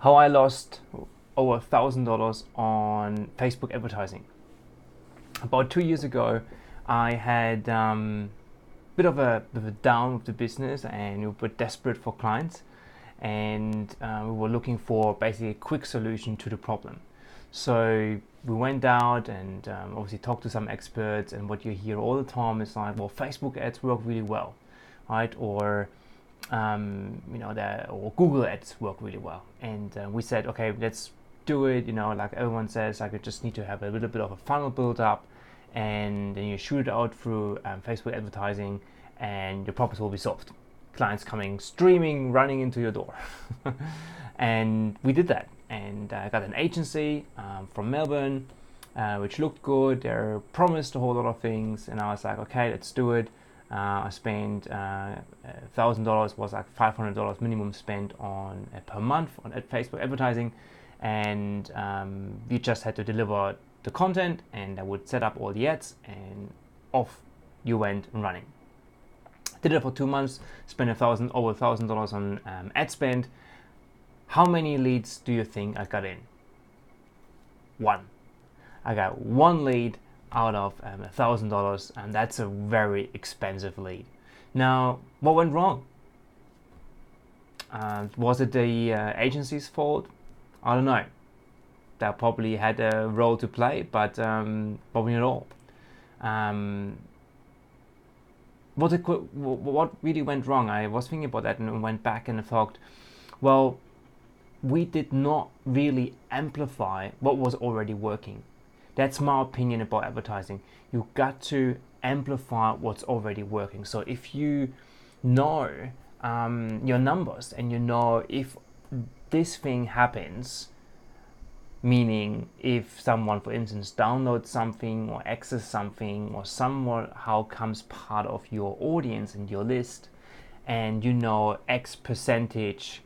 how I lost over $1,000 on Facebook advertising. About 2 years ago, I had bit of a down with the business, and we were desperate for clients, and we were looking for basically a quick solution to the problem. So we went out and obviously talked to some experts, and what you hear all the time is like, well, Facebook ads work really well, right? Or or Google ads work really well. And we said, okay, let's do it. Like everyone says, like you just need to have a little bit of a funnel build up, and then you shoot it out through Facebook advertising, and your problems will be solved. Clients coming, streaming, running into your door. And we did that, and I got an agency from Melbourne, which looked good. They promised a whole lot of things, and I was like, okay, let's do it. I spent $1,000, was like $500 minimum spent on per month at Facebook advertising, and we just had to deliver the content, and I would set up all the ads, and off you went running. Did it for 2 months, spent over $1,000 on ad spend. How many leads do you think I got in? One. I got one lead out of $1,000, and that's a very expensive lead. Now, what went wrong? Was it the agency's fault? I don't know. They probably had a role to play, but probably not all. What really went wrong? I was thinking about that and went back and thought, well, we did not really amplify what was already working. That's my opinion about advertising. You got to amplify what's already working. So if you know your numbers, and you know if this thing happens, meaning if someone, for instance, downloads something or access something, or somehow comes part of your audience and your list, and you know X percentage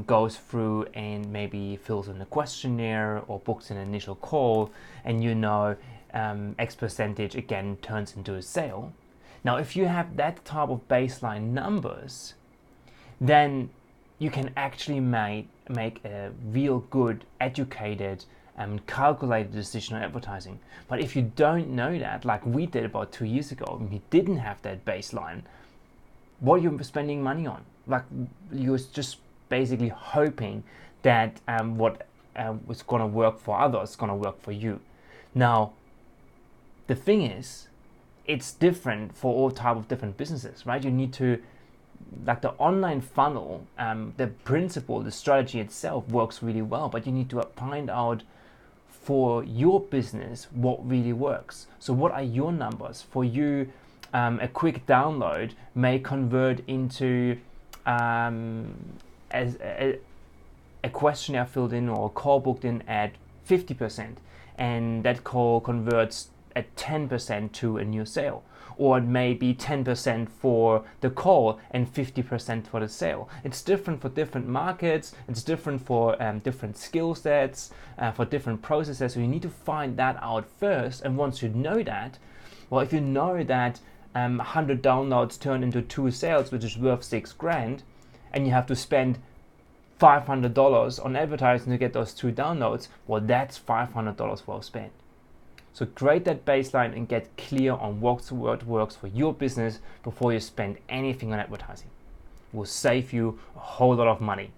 goes through and maybe fills in a questionnaire or books an initial call, and you know X percentage again turns into a sale. Now, if you have that type of baseline numbers, then you can actually make a real good, educated and calculated decision on advertising. But if you don't know that, like we did about 2 years ago, and we didn't have that baseline, what are you spending money on? Like, you're just basically hoping that what was going to work for others is going to work for you. Now, the thing is, it's different for all type of different businesses, right? You need to, like the online funnel, the principle, the strategy itself works really well, but you need to find out for your business what really works. So what are your numbers? For you, a quick download may convert into as a questionnaire filled in or a call booked in at 50%, and that call converts at 10% to a new sale. Or it may be 10% for the call and 50% for the sale. It's different for different markets. It's different for different skill sets, for different processes. So you need to find that out first. And once you know that, well, if you know that 100 downloads turn into 2 sales, which is worth $6,000, and you have to spend $500 on advertising to get those 2 downloads, well, that's $500 well spent. So create that baseline and get clear on what works for your business before you spend anything on advertising. It will save you a whole lot of money.